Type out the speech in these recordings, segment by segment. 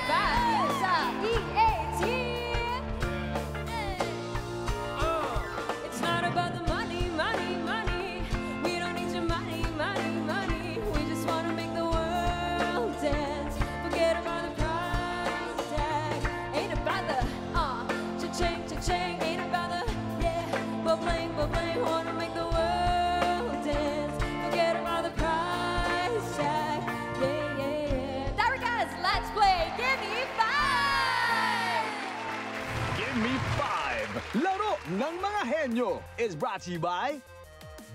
back sa EAT. It's not about the money, money, money. We don't need your money, money, money. We just wanna make the world dance. Forget about the price tag. Ain't about the cha-ching, cha-ching. Ain't about the bubbling, bubbling. Wanna make the world dance. Forget about the price tag. Yeah, yeah, yeah. There we go. Let's play. Give me five. Give me five. Laro ng mga henyo is brought to you by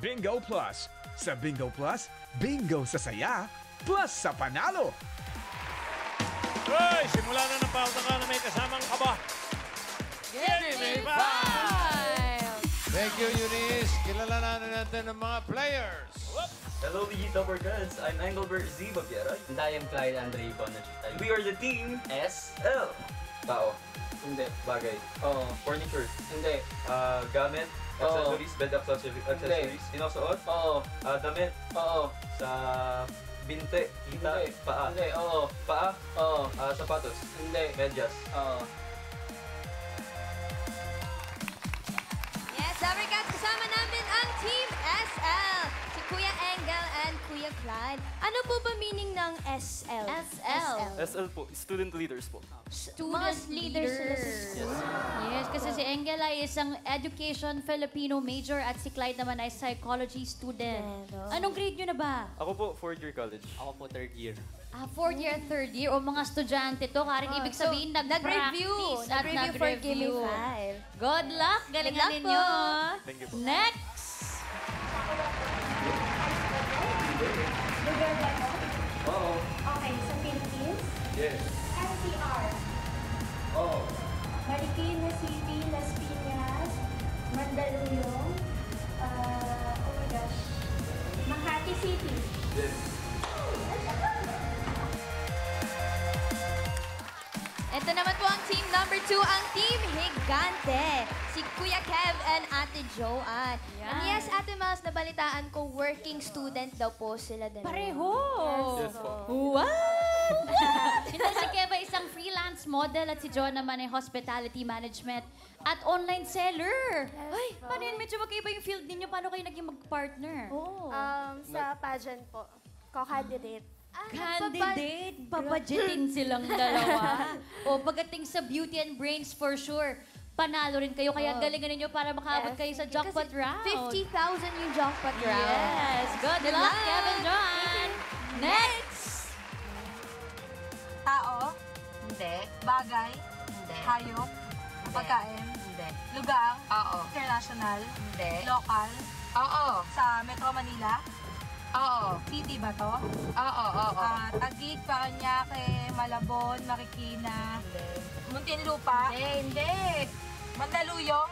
Bingo Plus. Sa Bingo Plus, bingo sa saya, plus sa panalo. Hoy, simula na ng pauta na may kasamang kaba. Give me five. Thank you, Eunice. Kilala na natin ng mga players. Hello, Digita Barkads. I'm Engelbert Z. Babiera. And I am Clyde Andre Bonachita. We are the team SL. Tao. Hindi. Bagay. Oo. Furniture. Hindi. Gamit. Oo. Accessories. Bed accessories. Sinusuot. Oo. Damit. Oo. Sa binte. Kita. Hindi. Paa. Hindi. Oo. Paa. Oo. Sapatos. Hindi. Medyas. Oo. Yes, Abrikat, kasama namin ang Team SL. Si Kuya Engel and Kuya Clyde. Ano po ba meaning ng SL? SL. SL po. Student leaders po. Student leaders sila sa school. Yes, kasi si Engel ay isang Education Filipino major at si Clyde naman ay Psychology student. Anong grade nyo na ba? Ako po, 4th year college. Ako po, 3rd year. Fourth year, third year, o mga estudyante to. Karing ibig sabihin, nag-practice at Nag-review for Give Me nag-review. Five. Good luck! Galingan luck ninyo! po. Thank you po. Next! Lugar ba ito? Oo. Okay, sa Philippines? Yes. NCR. Oo. Marikina City, Las Piñas, Mandaluyong, oh my gosh, Makati City. Yes. Ito naman po ang team number 2, ang Team Higante. Si Kuya Kev and Ate Joanne. And yes, Ate Miles, nabalitaan ko, working student daw po sila din. Pareho! Yes po. What? Ito si Keva isang freelance model at si John naman ay hospitality management at online seller. Ay, paano yun? Medyo magkaiba yung field ninyo. Paano kayo naging mag-partner? Oh. Sa pageant po, co-candidate. Candidate, babudgetin silang dalawa. O pagdating sa beauty and brains, for sure, panalo rin kayo. Kaya galingan ninyo para makaabot kayo sa jackpot round. 50,000 yung jackpot round. Yes, good luck, Kevin John. Next! Tao? Hindi. Bagay? Hindi. Hayop? Pagkain? Hindi. Lugar? Oo. International? Hindi. Local? Oo. Sa Metro Manila? Oo. City ba to? Oo. Taguig, Parañaque, Malabon, Marikina? Hindi. Muntinlupa? Hindi. Mandaluyong?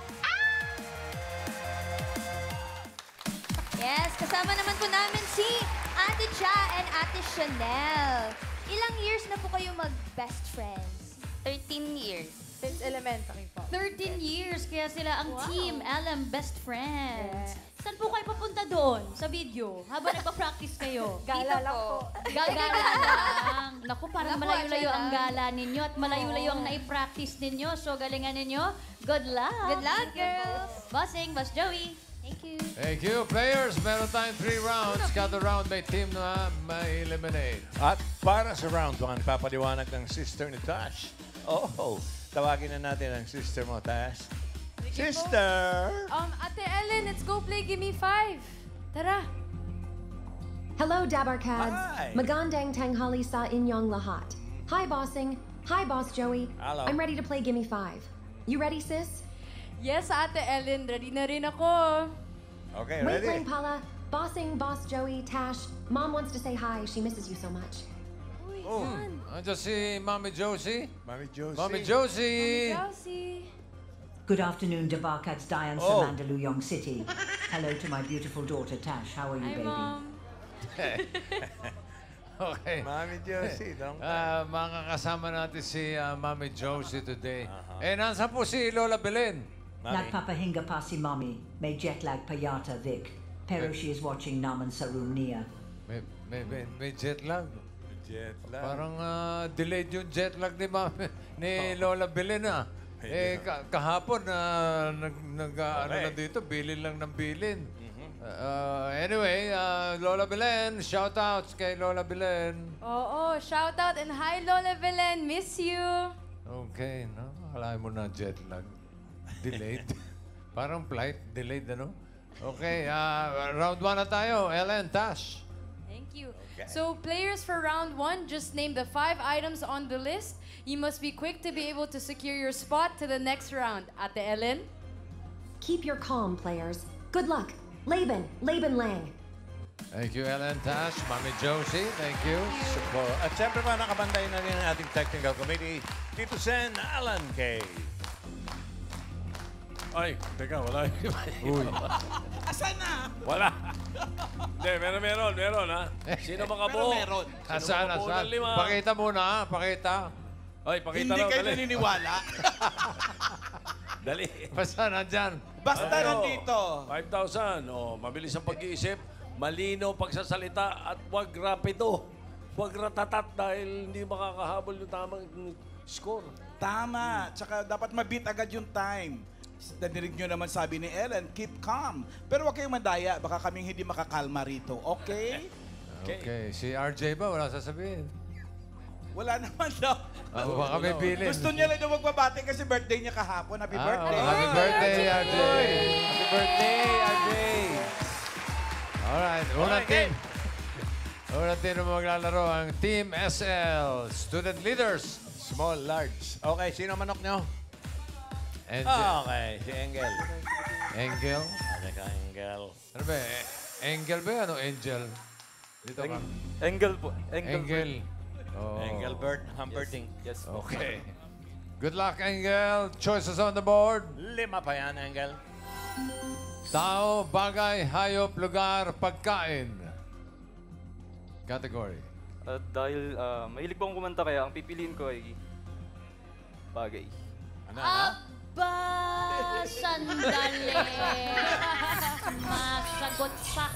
Yes, kasama naman po namin si Ate Cha and Ate Chanel. Ilang years na po kayo mag-best friends? 13 years. Since elementary po. 13 years, kaya sila ang Team LM Best Friends. Saan po kayo papunta doon sa video habang nagpa-practice kayo? Gala lang po. Gala lang. Naku, parang malayo-layo ang gala ninyo at malayo-layo ang nai-practice ninyo. So, galingan ninyo. Good luck. Good luck, girls. Bossing, Boss Joey. Thank you. Thank you, players. Meron tayong 3 rounds. Kada round may team na may eliminate. At para sa round 1, papaliwanag ng sister ni Tash. Oh, tawagin na natin ang sister mo, Tash. Sister! Ate Ellen, let's go play Gimme 5. Tara. Hello, Dabarkads. Hi. Magandang tanghali sa inyong lahat. Hi, Bossing. Hi, Boss Joey. Hello. I'm ready to play Gimme 5. You ready, sis? Yes, Ate Ellen. Ready na rin ako. Okay, Wait ready? lang pala. Bossing, Boss Joey, Tash. Mom wants to say hi. She misses you so much. Andiyan si Mami Josie. Mami Josie. Mami Josie! Chelsea. Good afternoon, Dabarkad's Diane Oh. from Mandaluyong City. Hello to my beautiful daughter Tash. How are you, Hi, baby? Mom. Okay. Mami Josie, don't Mga kasama natin si Mami Josie today. Nasa po si Lola Belen. Nagpapahinga pa si Mommy. May jet lag payata Vic. Pero she is watching Naman Sarum Nia. May jet lag. Jet lag. Parang delayed yung jet lag ni, ni Lola Belen kahapon ano na dito, bilin lang ng bilin. Anyway, Lola Belen, shoutouts kay Lola Belen. Oo, shout out and hi Lola Belen, miss you. Okay, no? Akalain mo na jet lag. Delayed. Parang flight, delayed, ano? Okay, round 1 na tayo. Ellen, Tash. Thank you. So players for round 1, just name the 5 items on the list. You must be quick to be able to secure your spot to the next round. Ate Ellen? Keep your calm, players. Good luck. Laban Lang. Thank you, Ellen, Tash. Mami Josie, thank you. At siyempre pa, nakabantay na rin ang ating technical committee, Tito Sen, Alan Kay. Ay, teka, wala. Uy. Asan na? Wala. Hindi, meron, ha? Sino makabuo? Meron. Asan? Pakita muna, ha? Pakita. Ay, pakita Hindi raw, kayo dali. naniniwala. Dali. Basta nandyan. Basta nandito. 5,000. Oh, mabilis ang pag-iisip. Malino pagsasalita at wag rapido. Wag ratatat dahil hindi makakahabol yung tamang score. Tama. Tsaka dapat mabit agad yung time. Nadinig nyo naman sabi ni Ellen, keep calm. Pero huwag kayong mandaya. Baka kaming hindi makakalma rito. Okay? Okay. Si RJ ba? Wala sasabihin. Wala naman daw. Baka may bilin. Gusto niya lang na magbabati kasi birthday niya kahapon. Happy birthday. Happy birthday, RJ. Happy birthday, RJ. Alright, unang team. Unang team na maglalaro ang Team SL. Student Leaders. Small, large. Okay, sino manok nyo? Angel. Okay, si Engel. Angel? Okay ka, Engel. Ano ba? Angel ba? Ano? Angel? Dito ka. Engel po. Angel. Oh. Engelbert Humperdinck. Yes. Okay. Good luck, Angel. Choices on the board. 5 pa yan, Engel. Tao, bagay, hayop, lugar, pagkain. Category. Dahil mahilig po akong kumanta kaya ang pipiliin ko ay bagay. Ano? Aba, sandali. Masagot sa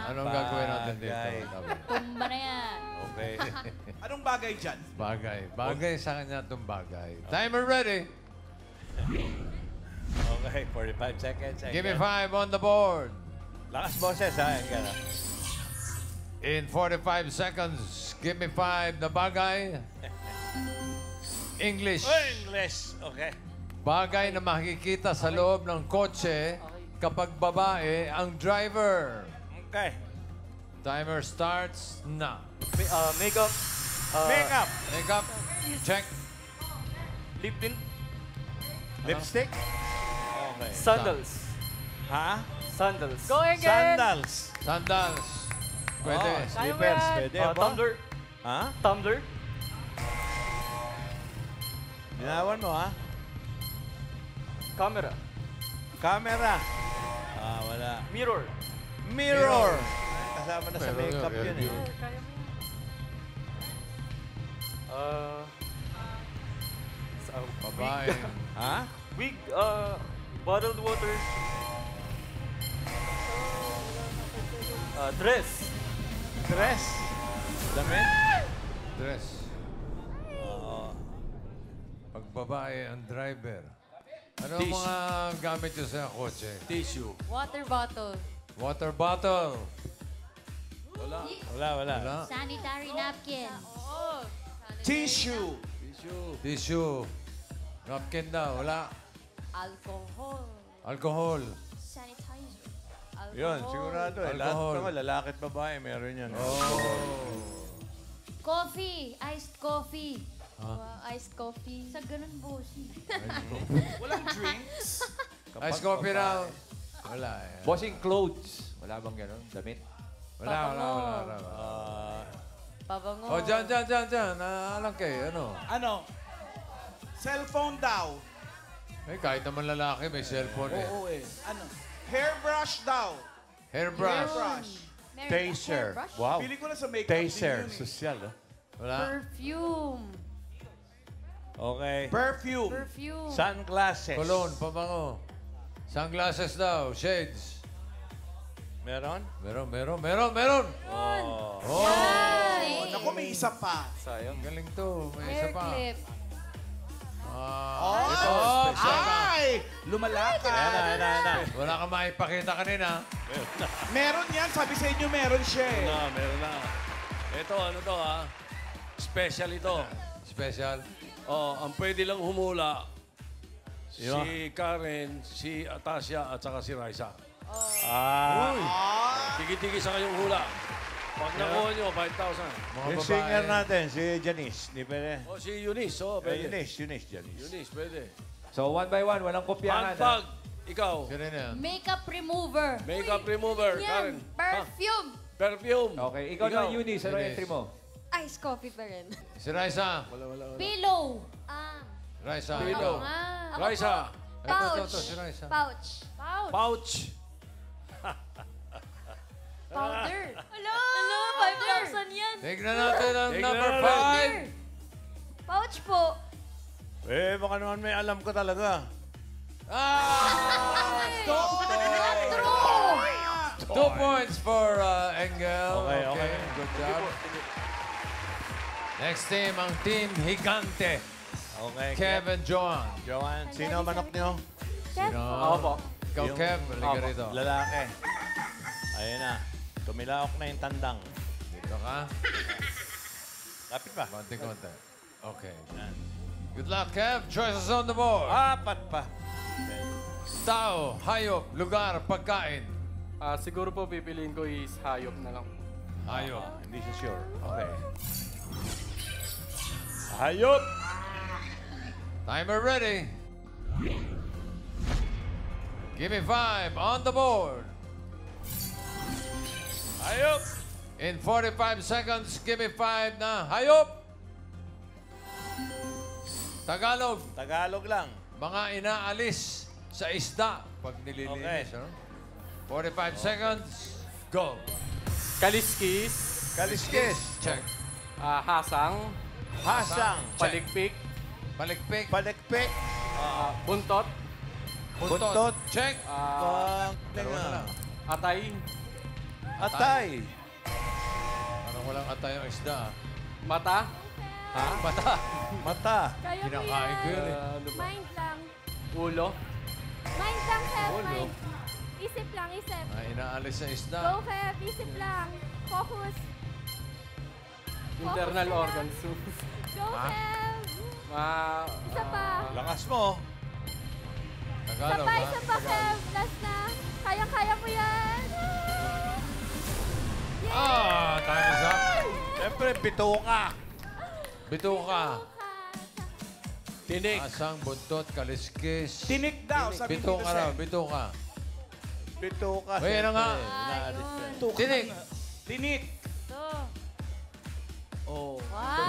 Anong gagawin natin dito? Tumba na yan. Okay. Anong bagay dyan? Bagay. Bagay sa kanya itong bagay. Timer ready. Okay, 45 seconds, Engel. Give me 5 on the board. Lakas boses, ha, Engel. In 45 seconds, give me 5 na bagay. English. English. Okay. Bagay na makikita sa loob ng kotse kapag babae ang driver. Okay. Timer starts now. Makeup. Makeup. Makeup. Check. Lip tint. Lipstick. Okay. Sandals. Ha? Sandals. Go again! Sandals. Sandals. Pwede. Slippers. Pwede ba? Tumbler. Ha? Tumbler. Binawan mo, ha? Camera. Camera. Wala. Mirror. Mirror. Kasama na sa Pero makeup yun, yun, eh. Babae. Ha? Wig. Bottled water. Dress. Dress. Damit. Dress. Pag babae ang driver. Ano ang mga gamit nyo sa kotse? Tissue. Water bottle. Water bottle. Wala. Sanitary napkin. Oo. Tissue. Tissue. Napkin daw. Wala. Alcohol. Alcohol. Sanitizer. Alcohol. Yun, sigurado. Lahat Alcohol. naman, lalaki at babae, meron yan. Coffee. Iced coffee. Iced coffee. Sa ganun, boss. Walang drinks. Ice coffee raw. Wala. Bossing clothes. Wala bang ganun? Damit? Wala. Pabango. Oh, dyan. Alam kayo, ano? Ano? Cellphone daw. Eh, kahit naman lalaki, may cellphone eh. Oo eh. Ano? Hairbrush daw. Hairbrush. Hairbrush. Taser. Hairbrush? Wow. Pili ko na sa makeup. Taser. din yun eh. Sosyal, ha? Wala. Perfume. Okay. Perfume. Perfume. Sunglasses. Cologne, pabango. Sunglasses daw, shades. Meron? Meron. Oh. Oh. Naku, may isa pa. Sayang. Galing to. May isa Hair pa. clip. Oh, Ito, special ka. ay! Lumalakad. Wala kang maipakita kanina. Meron yan. Sabi sa inyo, meron siya eh. Meron na. Ito, ano to ha? Special ito. Special. Ang pwede lang humula, si Karen, si Atasha, at saka si Raisa. Tigi-tigi sa kayong hula. Pag nakuha nyo, 5,000. Yung singer natin, si Janice. Di pwede. Si Eunice, pwede. Janice. Eunice, pwede. So, one by one, walang kopyahan. Handbag, ikaw. Sino yan? Makeup remover. Makeup remover, Karen. Perfume. Perfume. Okay, ikaw na, Eunice. Ano entry mo? Ice coffee pa rin. Si Raisa. Pillow. Raisa. Pillow. Ako Raisa. Pouch. Ito, si Raisa. Pouch. Pouch. Powder. Hello, 5,000 yan. Tignan natin ang Tignan number natin. 5. Pouch po. Baka naman may alam ko talaga. True! 2 points for Engel. Okay. Good job. Next team, ang Team Higante. Okay. Kevin Joan. Joanne, sino manok nyo? Sino? Ako po. Ikaw, Kev. Halika rito. Lalaki. Ayun na. Tumilaok na yung tandang. Dito ka. Lapit pa. Konti-konti. Okay. Good luck, Kev. Choices on the board. Apat pa. Tao, hayop, lugar, pagkain. Siguro po pipiliin ko is hayop na lang. Hayop. Hindi siya sure. Okay. Hayop! Timer ready. Give me 5 on the board. Hayop! In 45 seconds, give me 5 na hayop. Tagalog. Tagalog lang. Mga inaalis sa isda pag nililinis. Okay. 45 seconds. Go. Kaliskis. Kaliskis. Check. Hasang. Hasang. Palikpik. Palikpik. Palikpik. Buntot. Buntot. Check. Tenga. Atay. Atay. Parang walang atay ang isda. Mata. Ha? Mata. Mata. Kaya mo Kinakain ko yun eh. Mind lang. Ulo. Mind lang, Kev. Mind. Isip lang, isip. Inaalis sa isda. Go, Kev. Isip lang. Focus. Internal Focus organs. Go, Kev. Isa pa. Lakas mo. Tagalog, Isa pa, Kev. Last na. Kaya-kaya mo yan. Time is up. Siyempre, bituka. Bituka. Tinik. Asang, buntot, kaliskis. Tinik daw, sabi ni Bituka Tito raw, Sen. bituka. Bituka. Uy, ano nga? Inaalis na. Tinik. Tinik. Oh.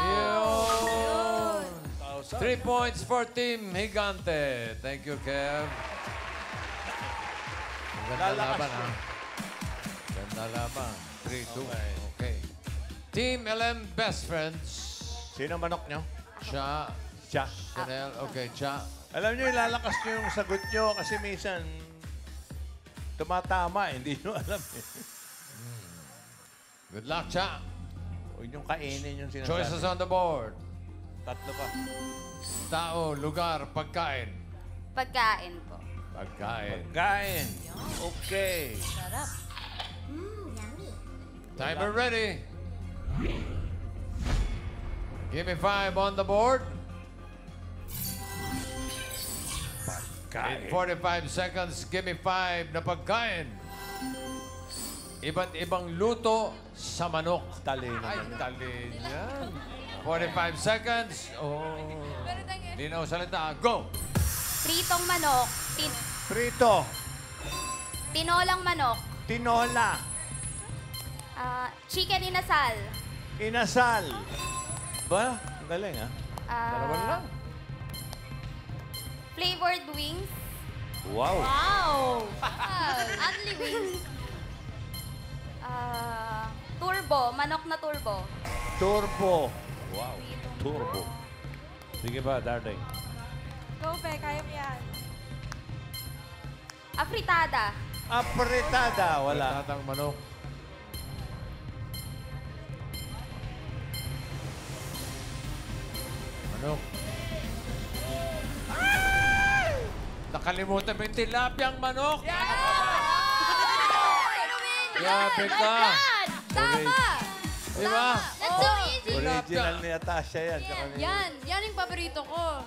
Yun. 3 points for Team Higante. Thank you, Kev. Ganda laban, ha? Ganda laban. 3-2. Okay. Team LM Best Friends. Sino manok nyo? Siya. Siya. Chanel. Okay, siya. Alam nyo, ilalakas nyo yung sagot nyo kasi minsan tumatama, hindi nyo alam eh. Good luck, siya. Huwag nyo kainin yung sinasabi. Choices on the board. Tatlo pa. Tao, lugar, pagkain. Pagkain po. Pagkain. Kain. Okay. Sarap. Timer ready. Give me 5 on the board. In 45 seconds, give me 5 na pagkain. Iba't ibang luto sa manok. Talino. Ay, talin yan. 45 seconds. Oh. Linaw salita. Go! Pritong manok. Prito. Tinolang manok. Tinola. Chicken inasal. Inasal. Ba? Ang galing, ha? Dalawa lang. Flavored wings. Wow. Wow! Only wings. Turbo. Manok na turbo. Turbo. Wow. Turbo. Sige ba, darling? Go, Pe. Kaya mo yan. Afritada. Apretada. Wala. Tatang manok. Manok. Nakalimutan mo yung tilapyang manok. Grabe ka. Tama! Diba? That's so easy. Original ni Natasha yan. Tsaka ni- Yan yung paborito ko.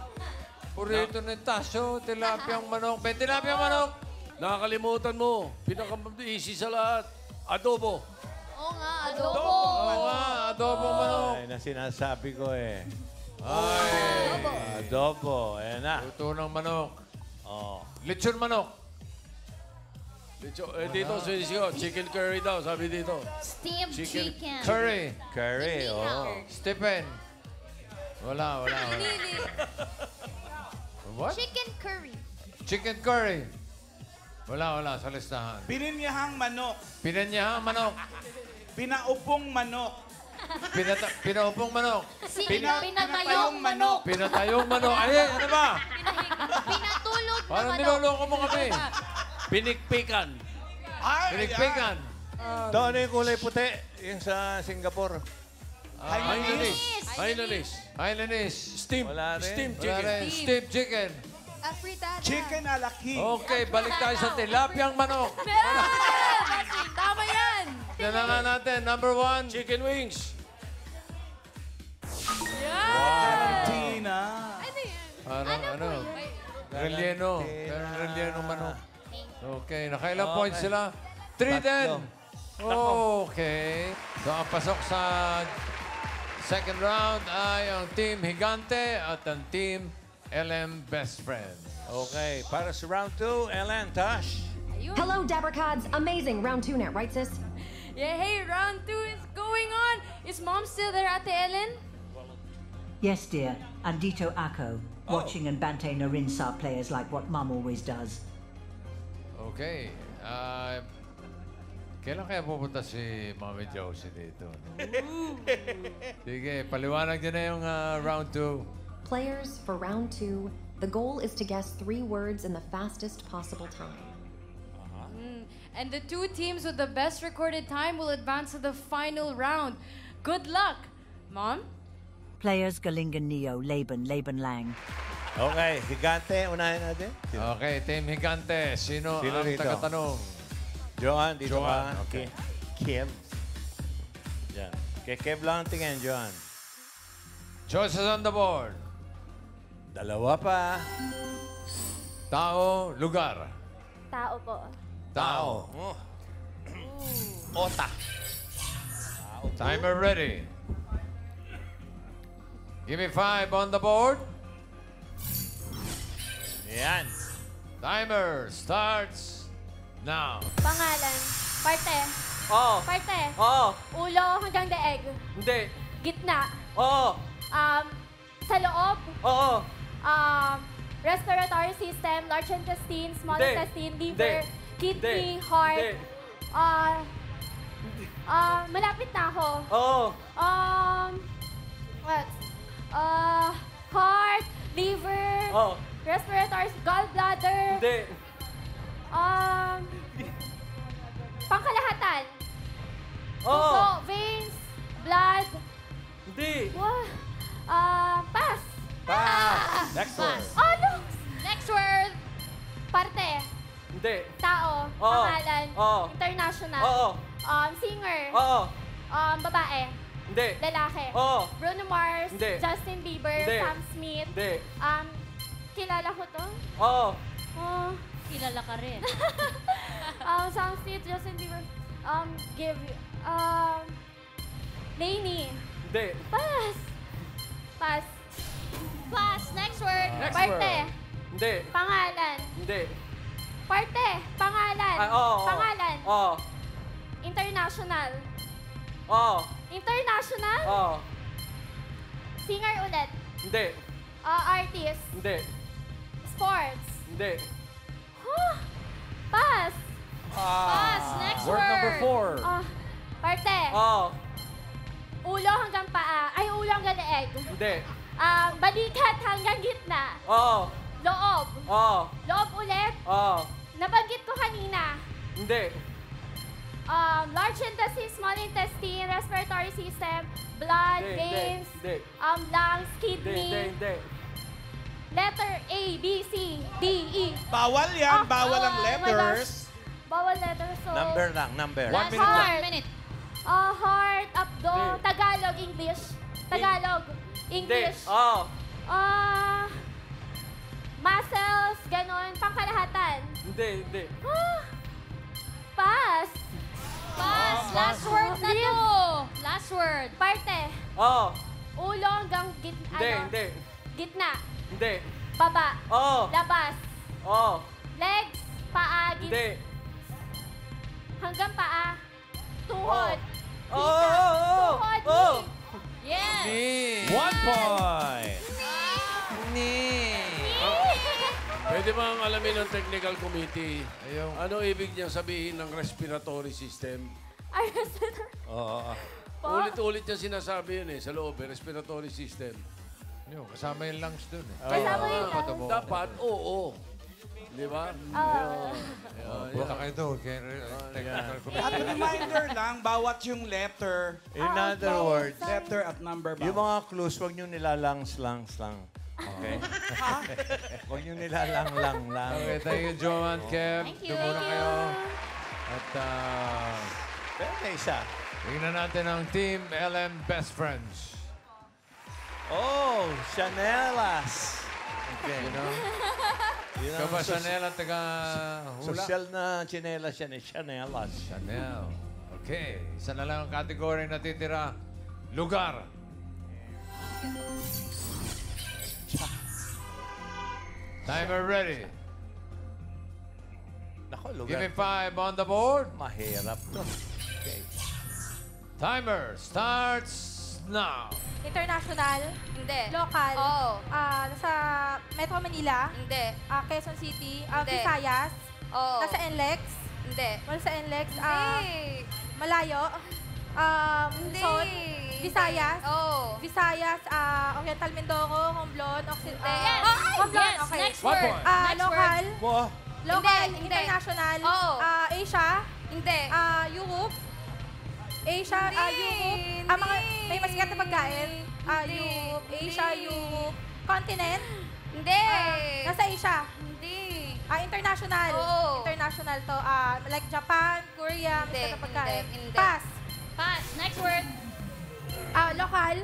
Purito ni Tasyo, tilapyang manok. May tilapyang manok. Nakakalimutan mo. Pinaka-easy sa lahat. Adobo. Oo nga, adobo. Oo nga, adobong manok. Ay, na sinasabi ko eh. Ay. Adobo. Ayan na. Luto ng manok. Oh. Lechon manok. Dito, chicken curry daw, sabi dito. Steamed Chicken. chicken. Curry. Curry, oh. Stephen. Wala. What? Chicken curry. Chicken curry. Wala sa listahan. Pininyahang manok. Pinanyahang manok. Pinaupong manok. Pinaupong manok. Pinatayong manok. Pinatayong manok. Ay, ano ba? Pinatulog na Parang manok. niloloko mo kami. Pinikpikan. Pinikpikan. Ito, ano yung kulay puti? Yung sa Singapore. Hainanese. Steam. Wala rin. Steam Wala chicken. rin. Steamed chicken. Afritada. Chicken ala king. Okay, balik tayo sa tilapyang manok. Tama yan! Yan na nga natin. Number 1. Chicken wings. Valentina. Parang ano? Relleno. Parang relleno manok. Okay, nakailang points sila? 3-10. Okay. So, ang pasok sa second round ay ang Team Higante at ang Team LM Best Friend. Okay, para sa round 2, Ellen, Tash. Hello, Dabracods. Amazing. Round 2 net, right, sis? Yeah, hey, round 2 is going on. Is Mom still there, Ate Ellen? Yes, dear. And Dito Ako, watching and Bante Narinsa players like what Mum always does. Okay. Kailan kaya pupunta si Mami Josie dito? Sige, paliwanag niyo na yung round 2. Players, for round 2, the goal is to guess 3 words in the fastest possible time. And the 2 teams with the best recorded time will advance to the final round. Good luck, Mom. Players Galingan Neo, Laban Lang. Okay, Higante, unahin natin. Okay, Team Higante. Sino ang rito? tagatanong? Johan, dito Johan, ka. okay. Kev. Yan. Kay Kev lang ang tingin, Johan. Choices on the board. Dalawa pa. Tao, lugar. Tao po. Tao. Ota. Timer ready. Give me 5 on the board. Yan. Timer starts now. Pangalan. Parte. Oo. Parte. Oo. Ulo hanggang daeg. Hindi. Gitna. Oo. Sa loob. Oo. Respiratory system, large intestine, small Hindi. intestine, liver, Hindi. kidney, Hindi. heart. Hindi. Malapit na ako. Oo. What? Heart, liver, Oo. respiratory, gallbladder. Hindi. Pangkalahatan. Oo. Puso, veins, blood. Hindi. What? Pass. Pass. Next word. Oh, no. Next word. Parte. Hindi. Tao. Oo. Pangalan. Oo. International. Oo. Singer. Oo. Babae. Hindi. Lalaki. Oo. Bruno Mars. Hindi. Justin Bieber. Hindi. Sam Smith. Hindi. Kilala ko to? Oo. Kilala ka rin. Sam Smith, Justin Bieber. Lainey. Hindi. Pass. Pass. Pass. Next word. Next Parte. word. Hindi. Pangalan. Hindi. Parte. Pangalan. Oo. Pangalan. Oo. International. Oo. International? Oo. Singer ulit. Hindi. Artist. Hindi. Sports. Hindi. Pass. Pass. Next word. Word number 4. Parte. Oo. Ulo hanggang paa. Ay, ulo hanggang leeg. Hindi. Balikat hanggang gitna. Oo. Loob. Oo. Loob ulit. Oo. Nabanggit ko kanina. Hindi. Large intestine, small intestine, respiratory system, blood, veins, lungs, kidney. Letter A, B, C, D, E. Bawal yan. Bawal ang my letters. Bawal letters. So, Number lang, number. 1 minute heart. lang. 1 minute. Heart, abdo, Tagalog, English. Tagalog, English. Muscles, ganon, pangkalahatan. Hindi. Pass. Pass. Last word na to. Last word. Parte. Ulo hanggang gitna. Hindi. Baba. Labas. Oh. Legs, paa, hanggang paa. Tuhod. Tuhod. Yes. 1 point. Pwede ba ang alamin ng technical committee? Ano ibig niyang sabihin ng respiratory system? Oo. Ulit-ulit niya sinasabi yun sa loob, respiratory system. Yung, kasama yung lungs dun Kasama yung lungs. Dapat, oo. Di ba? Punta kayo doon. Technical At reminder lang, bawat yung letter. In other words, Letter at number yung bawat. mga clues, huwag nyo nilalangs lang. Okay? Huwag nyo nilalang lang. Okay, thank you, Joanne, Kev. Thank you. Dumuna kayo. At Pero may isa. tingnan natin ang Team LM Best Friends. Oh, Chanelas. Okay. Yun Ikaw ba, Chanel, ang taga-hula? Social na chinelas yan Chanelas. Chanel. Okay. Isa na lang ang category na titira. Lugar. Timer ready. Nako, Give me lugar. 5 on the board. Mahirap to. Okay. Timer starts now. International? Hindi. Local? Oo. Nasa Metro Manila? Hindi. Quezon City? Hindi. Visayas? Oo. Nasa NLEX? Hindi. Wala sa NLEX? Hindi. Malayo? Hindi. Luzon? Visayas? Oo. Visayas, Oriental Mindoro, Romblon, Occidental. Yes. Romblon, Yes. okay. Next 1 word. point. Next Local? word. Local, Hindi. international, Oo. Asia, Hindi. Europe, Asia, Europe, mga may masikat na pagkain, Europe, Asia, Europe, continent, Hindi. nasa Asia, Hindi. international, Oo. international to, like Japan, Korea, Hindi. masikat na pagkain, Hindi. pass, Pass. Next word. local,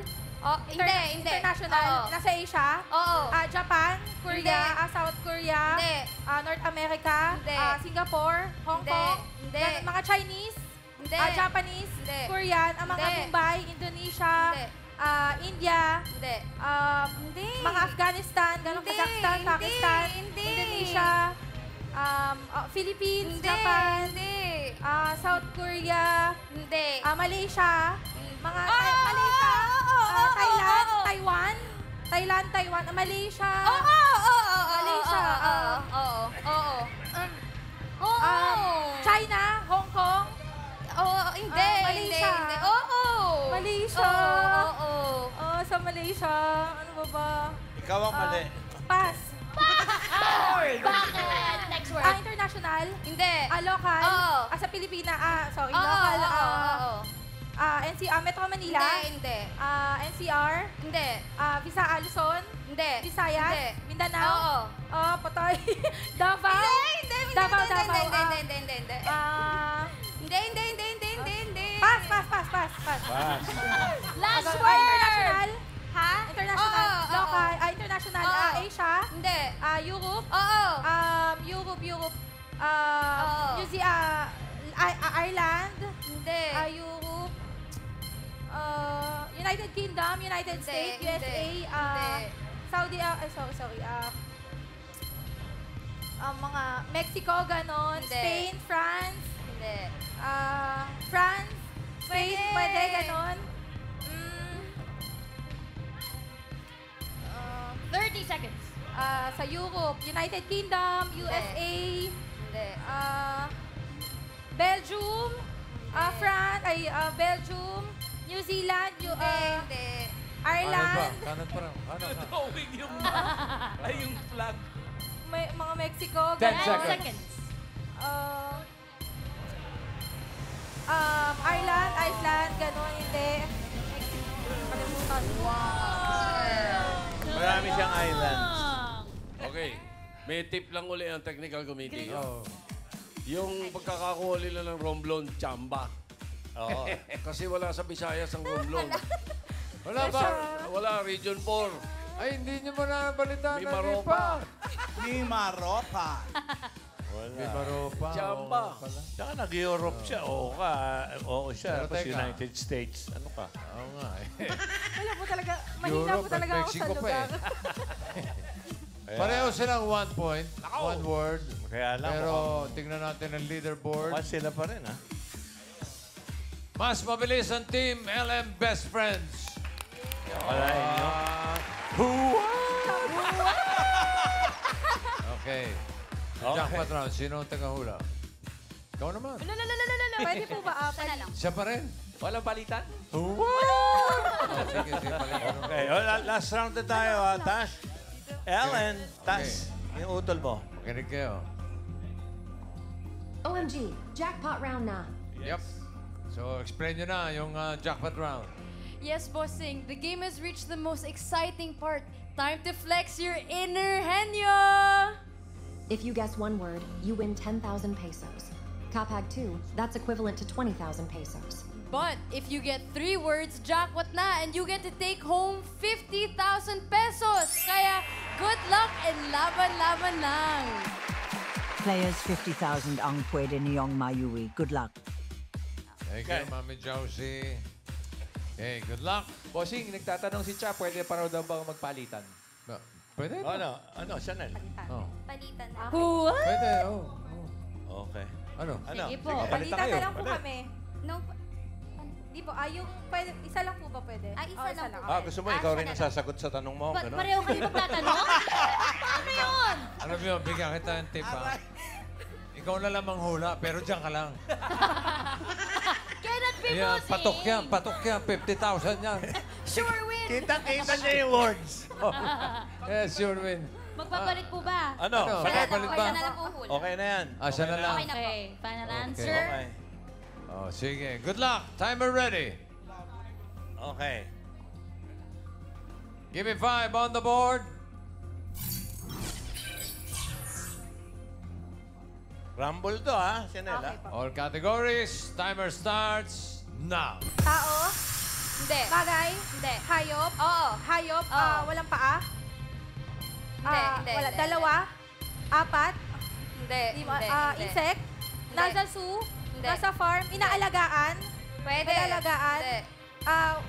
Hindi. international, Oo. nasa Asia, Oo. Japan, Korea, Hindi. South Korea, Hindi. North America, Hindi. Singapore, Hong Hindi. Kong, Hindi. yan, mga Chinese, Hindi. Japanese, Hindi. Korean, ang mga Hindi. Mumbai, Indonesia, Hindi. India, Hindi. Hindi. Mga Afghanistan, ganun, Hindi. Kazakhstan, Hindi. Pakistan, Hindi. Indonesia, Philippines, Hindi. Japan, Hindi. South Korea, Hindi. Malaysia, mga Oo, Malaysia, oo, Thailand, oo. Taiwan, Malaysia, Malaysia, China, Hong Kong, Hindi. Malaysia. Hindi. Oo. Malaysia. Oo. Sa Malaysia, ano ba? Ikaw ang mali. Pass. Bakit? Next word. International, Hindi. local, Oo. sa Pilipinas, sorry, Oo. local, Oo. NCR, Metro Manila, Hindi. NCR, Hindi. Luzon, Hindi. Visayas, Hindi. Mindanao, Potoy, Davao, Hindi. Davao, Pass. Last International, word. Ha? international, Oo. local, international, Oo. Asia, Hindi. Europe, Oo. Europe, Oo. New Zealand, Ireland, Hindi. Europe, United Kingdom, United Hindi, States, hindi, USA, hindi. Saudi, mga Mexico, ganon, Hindi. Spain, France, Hindi. France, Spain, Pwede. pwede, ganon. 30 seconds. Sa Europe, United Kingdom, USA, Hindi. Belgium, France, Belgium, New Zealand, Hindi. Ireland, Kanan pa raw. Drawing yung yung flag. may, mga Mexico, 10 ganon. seconds. Ireland, Iceland, gano'n, hindi. Kalimutan. Marami siyang island. Okay. May tip lang uli ang technical committee. Yung pagkakakuha nila ng romblon, chamba. Oo. Kasi wala sa Visayas ang romblon. Wala ba? Wala, Region 4. Ay, hindi niyo mo na balitaan May na maropa. Ni Maropa. Wala. May maropa. Chamba. Tsaka nag-Europe siya. Oo siya. Pero Tapos teka. United States. Ano ka? Oo nga eh. Wala po talaga, mahina po talaga ako sa Mexico pa lugar. Pareho silang 1 point, 1 word. Kaya lang. Pero tingnan natin ang leaderboard. Mukhang sila pa rin, ha? Mas mabilis ang team LM Best Friends. Wala inyo. Okay. Jackpot round. Sino ang tagahula? Ikaw naman. Pwede po ba? Pwede lang. Siya pa rin. Walang balitan? Sige, balikan. Okay. Last round na tayo, ha? Tash. Ellen, Tash. Yung utol mo. Makinig kayo. OMG, jackpot round na. Yep. So, explain nyo na yung jackpot round. Yes, bossing. The game has reached the most exciting part. Time to flex your inner henyo! If you guess one word, you win 10,000 pesos. Kapag 2, that's equivalent to 20,000 pesos. But if you get 3 words, jackpot na, and you get to take home 50,000 pesos. Kaya, good luck and laban-laban lang. Players 50,000 ang pwede niyong mayuwi. Good luck. Thank you, Mami Josie. Okay, good luck. Bossing, nagtatanong si Cha, pwede pa raw daw ba magpalitan? Pwede? Ano, Chanel? Oh. Palitan na. What? Pwede, oh. Okay. Ano? Sige po. Sige, Palitan na lang po Pwede. kami. Di po, yung pwede, isa lang po ba pwede? Isa lang po. Gusto mo ikaw rin ang sasagot sa tanong mo? Ganun? Pareho kayo magtatanong? Ano yun? Alam mo, bigyan kita ng tip, ha? Ikaw na lang manghula, pero diyan ka lang. Cannot be Ayan, bossing. patok yan. 50,000 yan. Sure win. Kita niya yung words. Yeah, sure win. Magpapalit po ba? Ano? Magpapalit ba? Isa na lang po hula. Okay na yan. Siya na lang. Okay na po. Okay, final answer. Okay. Oh, sige. Good luck. Timer ready. Okay. Give me 5 on the board. Rumble to, ha? Chanel, ha? All categories. Timer starts now. Tao? Hindi. Bagay? Hindi. Hayop? Oo. Hayop? Oo. Walang paa? Hindi. Wala. Dalawa? Apat? Hindi. Hindi. Insect? Nasa zoo? Hindi. Nasa farm? Inaalagaan? Pwede. Inaalagaan? Hindi.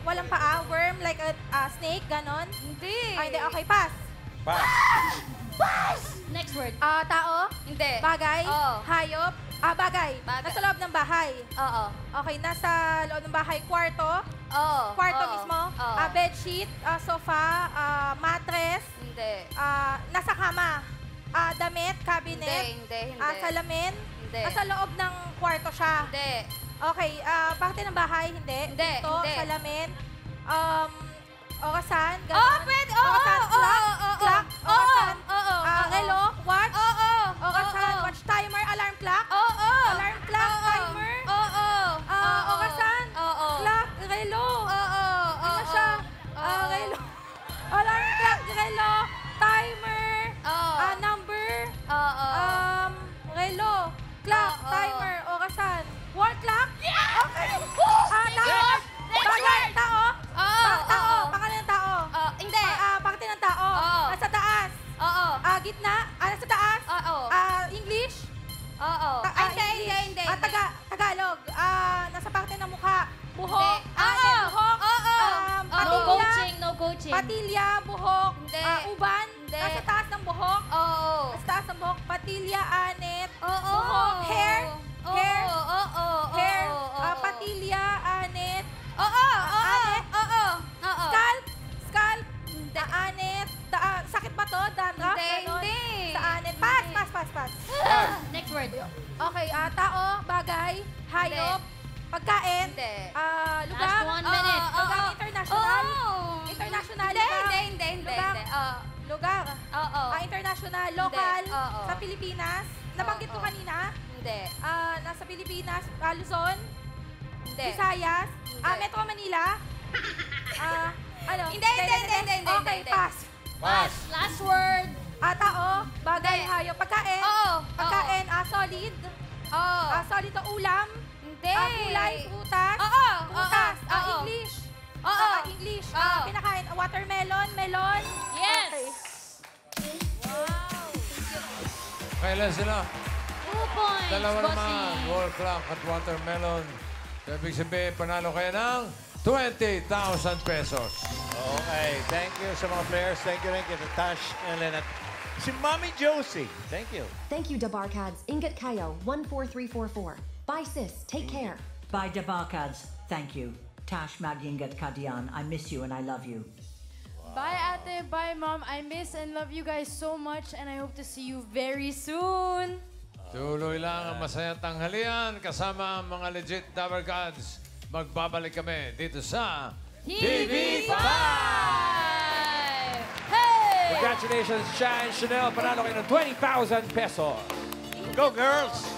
Walang paa? Worm? Like a snake? Ganon? Hindi. Hindi. Okay, pass. Pass. Next word. Tao? Hindi. Bagay? Oo. Hayop? Bagay. Bagay. Nasa loob ng bahay? Oo. Okay, nasa loob ng bahay. Kwarto? Oo. Kwarto Oo. mismo? Oo. Bedsheet? Sofa? Mattress? Hindi. Nasa kama? Damit? Cabinet? Hindi. Salamin? Hindi. Nasa loob ng kwarto siya? Hindi. Okay, parte ng bahay? Hindi. Hindi. Pinto? Hindi. Salamin? Orasan? Pwede. Orasan? Clock? Orasan? Relo? Watch? Orasan? Oo. Watch? Timer? Alarm clock? Oo. Alarm clock? Timer? Oo. Orasan? Oo. Clock? Relo? Oo. Ano siya? Relo? Alarm clock? Relo? Timer? Number? Oo. Relo? Clock? Oo. Timer? Orasan? Wall clock? Okay. Tao? Next Bagay? word. Tao? Tao? Oo. Pangalan ng tao? Hindi. Parte ng tao? Oo. Nasa taas? Oo. Gitna? Nasa taas? Oo. English? Oo. Hindi. Tagalog? Nasa parte ng mukha? Buhok? Oo. Buhok? No Patilya? coaching, no coaching. Patilya? Buhok? Hindi. Uban? Hindi. Nasa taas ng buhok? Oo. Nasa taas ng buhok? Patilya? Anet? Oo. Buhok? Hair? Hair? Oo. Hair? Patilya? Anet? Oo. Anet? Oo. Scalp? Scalp? Anet? Sakit ba to? Dandruff? Ganon? Hindi. Sa anet? Pass. Next word. Okay, tao, bagay, hayop, pagkain, Hindi. lugar, Last 1 minute. lugar international, Oo. international Hindi. lugar, Hindi. lugar, lugar, Oo. international, local, Oo. sa Pilipinas, nabanggit ko Oo. kanina, Hindi. nasa Pilipinas, Luzon, Visayas? Metro Manila? Ano? Hindi. Okay, pass. Pass. Last word. Tao, bagay, hayop. Pagkain? Oo. Pagkain, solid? Oo. Solid na ulam? Hindi. Kulay, prutas? Oo. Prutas. Oo. English? Oo. English. Oo. Pinakain, watermelon, melon? Yes. Okay. Kailan sila? 2 points, Dalawa naman. bossing. Wall clock at watermelon. So, ibig sabihin, panalo kayo ng 20,000 pesos. Okay, thank you sa mga players. Thank you rin kay Tash, Ellen, at si Mommy Josie. Thank you. Thank you, Dabarkads. Ingat kayo, 14344. Bye, sis. Take care. By Dabarkads, thank you. Tash Magyingat Kadian, I miss you and I love you. Bye, ate. Bye, mom. I miss and love you guys so much, and I hope to see you very soon. Tuloy lang ang masayang tanghalian kasama ang mga legit Dabber Gods. Magbabalik kami dito sa TV5! Hey! Congratulations, Shine Chanel. Panalo kayo ng 20,000 pesos. Go, girls!